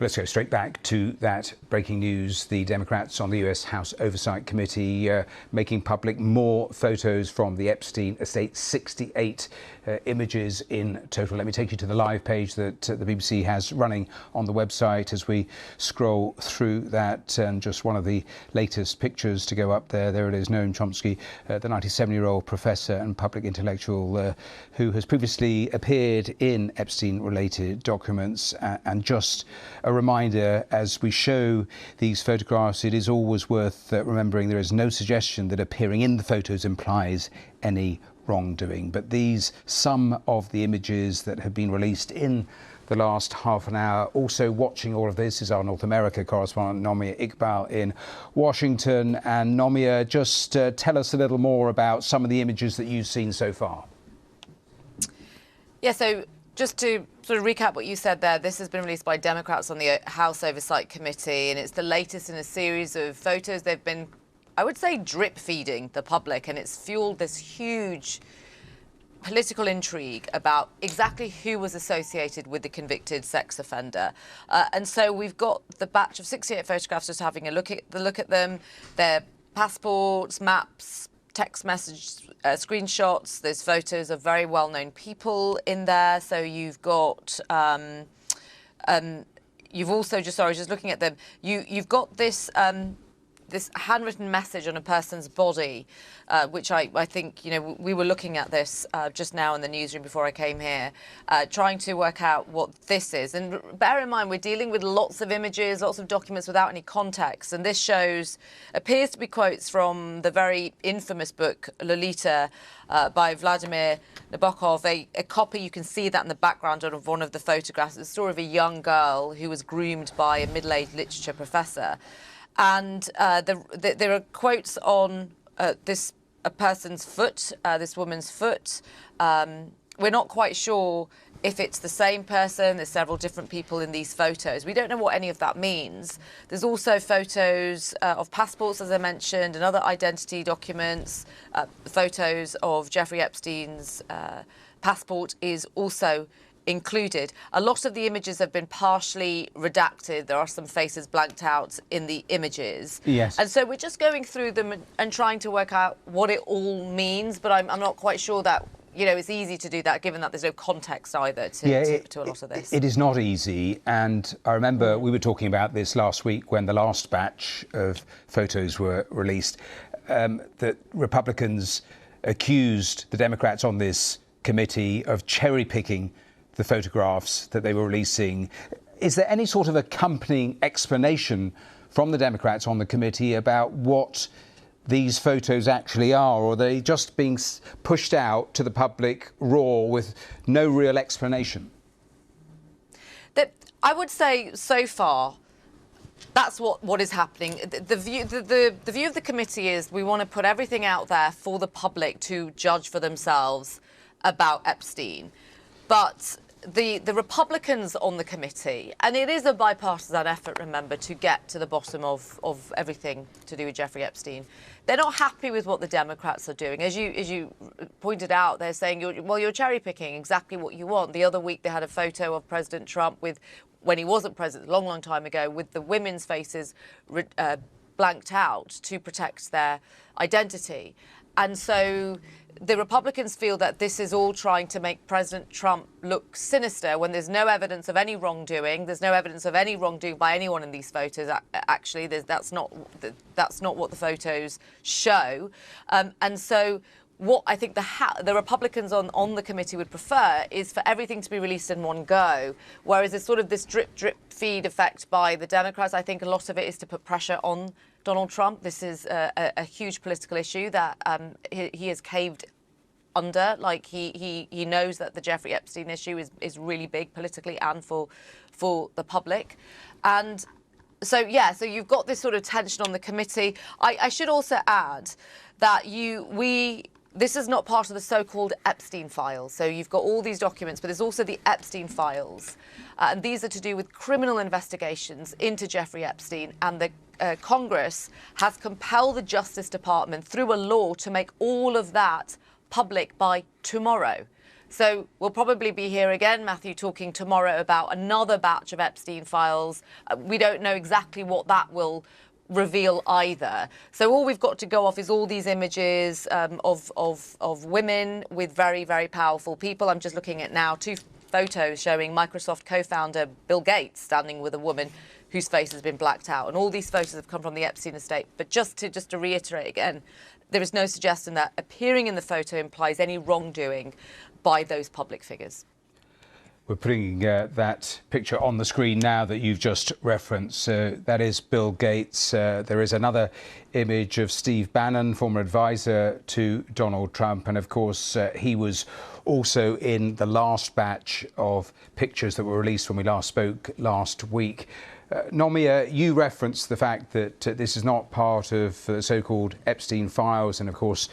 Let's go straight back to that breaking news. The Democrats on the US House Oversight Committee making public more photos from the Epstein estate, 68 images in total. Let me take you to the live page that the BBC has running on the website as we scroll through that. And just one of the latest pictures to go up there. There it is, Noam Chomsky, the 97-year-old professor and public intellectual who has previously appeared in Epstein-related documents. And just a reminder, as we show these photographs, it is always worth remembering there is no suggestion that appearing in the photos implies any wrongdoing. But these, some of the images that have been released in the last half an hour. Also watching all of this is our North America correspondent, Nomia Iqbal in Washington. And Nomia, just tell us a little more about some of the images that you've seen so far. Yeah, so just to sort of recap what you said there, this has been released by Democrats on the House Oversight Committee, and it's the latest in a series of photos. They've been, I would say, drip feeding the public, and it's fueled this huge political intrigue about exactly who was associated with the convicted sex offender. And so we've got the batch of 68 photographs, just having a look at them, their passports, maps, text message screenshots. There's photos of very well-known people in there. So you've got, you've also just looking at them. You've got this this handwritten message on a person's body, which I think, you know, we were looking at this just now in the newsroom before I came here, trying to work out what this is. And bear in mind, we're dealing with lots of images, lots of documents without any context. And this appears to be quotes from the very infamous book, Lolita, by Vladimir Nabokov, a copy. You can see that in the background of one of the photographs. It's the story of a young girl who was groomed by a middle-aged literature professor. And there are quotes on this person's foot, this woman's foot. We're not quite sure if it's the same person. There's several different people in these photos. We don't know what any of that means. There's also photos of passports, as I mentioned, and other identity documents. Photos of Jeffrey Epstein's passport is also included. A lot of the images have been partially redacted. There are some faces blanked out in the images. Yes. And so we're just going through them and trying to work out what it all means, but I'm not quite sure that, you know, it's easy to do that given that there's no context either to a lot of this. It is not easy, and I remember we were talking about this last week when the last batch of photos were released, that Republicans accused the Democrats on this committee of cherry-picking the photographs that they were releasing. Is there any sort of accompanying explanation from the Democrats on the committee about what these photos actually are, or are they just being pushed out to the public raw with no real explanation? I would say so far that's what is happening. The view of the committee is we want to put everything out there for the public to judge for themselves about Epstein. But the Republicans on the committee, and it is a bipartisan effort, remember, to get to the bottom of everything to do with Jeffrey Epstein, they're not happy with what the Democrats are doing. As you pointed out, they're saying, you're cherry-picking exactly what you want. The other week they had a photo of President Trump when he wasn't president, a long, long time ago, with the women's faces blanked out to protect their identity. And so the Republicans feel that this is all trying to make President Trump look sinister when there's no evidence of any wrongdoing. There's no evidence of any wrongdoing by anyone in these photos. Actually, that's not what the photos show. And so what I think the Republicans on the committee would prefer is for everything to be released in one go, whereas there's sort of this drip feed effect by the Democrats. I think a lot of it is to put pressure on Donald Trump. This is a huge political issue that he has caved under. Like he knows that the Jeffrey Epstein issue is really big politically and for the public. And so you've got this sort of tension on the committee. I should also add that this is not part of the so-called Epstein files. So you've got all these documents, but there's also the Epstein files. And these are to do with criminal investigations into Jeffrey Epstein. And the Congress has compelled the Justice Department through a law to make all of that public by tomorrow. So we'll probably be here again, Matthew, talking tomorrow about another batch of Epstein files. We don't know exactly what that will reveal either. So all we've got to go off is all these images of women with very, very powerful people. I'm just looking at now 2 photos showing Microsoft co-founder Bill Gates standing with a woman whose face has been blacked out. And all these photos have come from the Epstein estate. But just to reiterate again, there is no suggestion that appearing in the photo implies any wrongdoing by those public figures. We're putting that picture on the screen now that you've just referenced. That is Bill Gates. There is another image of Steve Bannon, former advisor to Donald Trump. And of course, he was also in the last batch of pictures that were released when we last spoke last week. Nomia, you referenced the fact that this is not part of the so-called Epstein files. And of course,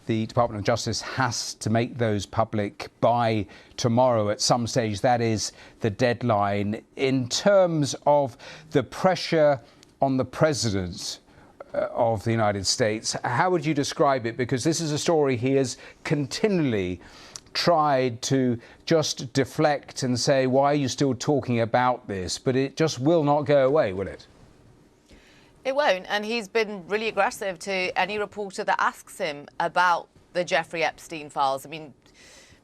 the Department of Justice has to make those public by tomorrow at some stage. That is the deadline. In terms of the pressure on the president of the United States, how would you describe it? Because this is a story he has continually tried to just deflect and say, why are you still talking about this? But it just will not go away, will it? It won't, and he's been really aggressive to any reporter that asks him about the Jeffrey Epstein files. I mean,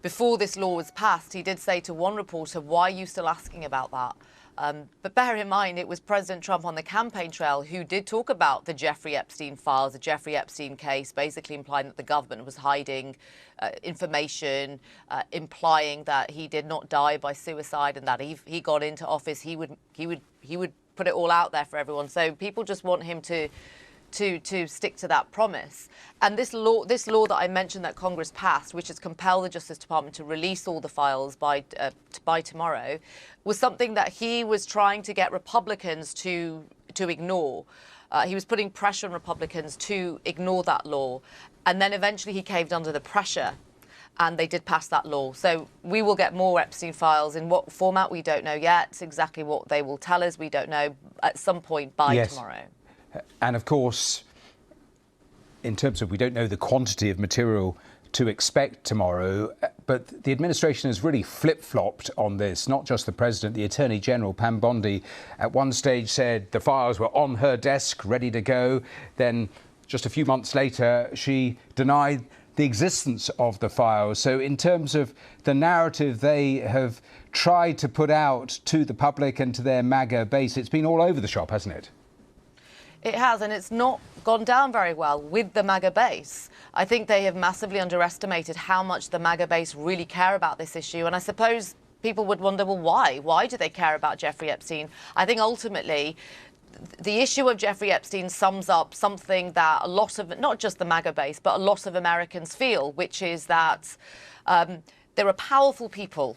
before this law was passed, he did say to one reporter, why are you still asking about that? But bear in mind, it was President Trump on the campaign trail who did talk about the Jeffrey Epstein files, the Jeffrey Epstein case, basically implying that the government was hiding information, implying that he did not die by suicide, and that if he got into office, he would put it all out there for everyone. So people just want him to stick to that promise. And this law that I mentioned that Congress passed, which has compelled the Justice Department to release all the files by tomorrow, was something that he was trying to get Republicans to ignore. He was putting pressure on Republicans to ignore that law. And then eventually he caved under the pressure, and they did pass that law. So we will get more Epstein files. In what format, we don't know yet. Exactly what they will tell us, we don't know, at some point by tomorrow. And of course, in terms of we don't know the quantity of material to expect tomorrow, but the administration has really flip-flopped on this, not just the president. The Attorney General, Pam Bondi, at one stage said the files were on her desk, ready to go. Then just a few months later, she denied the existence of the files. So in terms of the narrative they have tried to put out to the public and to their MAGA base, it's been all over the shop, hasn't it? It has, and it's not gone down very well with the MAGA base. I think they have massively underestimated how much the MAGA base really care about this issue. And I suppose people would wonder, well, why? Why do they care about Jeffrey Epstein? I think ultimately the issue of Jeffrey Epstein sums up something that a lot of, not just the MAGA base, but a lot of Americans feel, which is that there are powerful people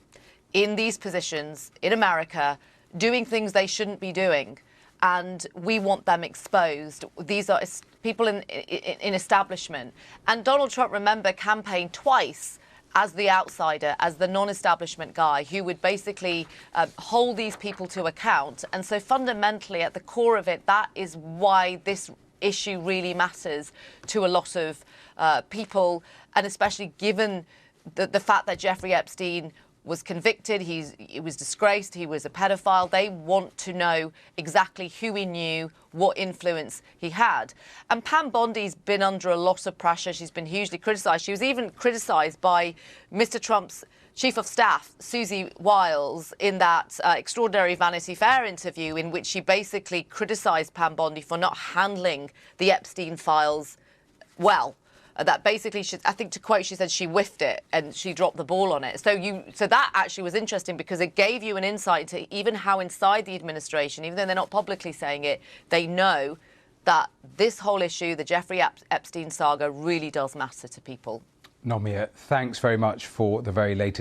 in these positions in America doing things they shouldn't be doing. And we want them exposed. These are people in establishment. And Donald Trump, remember, campaigned twice as the outsider, as the non-establishment guy who would basically hold these people to account. And so fundamentally, at the core of it, that is why this issue really matters to a lot of people, and especially given the fact that Jeffrey Epstein was convicted, he was disgraced, he was a pedophile. They want to know exactly who he knew, what influence he had. And Pam Bondi's been under a lot of pressure. She's been hugely criticised. She was even criticised by Mr. Trump's Chief of Staff, Susie Wiles, in that extraordinary Vanity Fair interview in which she basically criticised Pam Bondi for not handling the Epstein files well. That basically, I think to quote, she said she whiffed it and she dropped the ball on it. So that actually was interesting because it gave you an insight to even how inside the administration, even though they're not publicly saying it, they know that this whole issue, the Jeffrey Epstein saga, really does matter to people. Nomia, thanks very much for the very latest.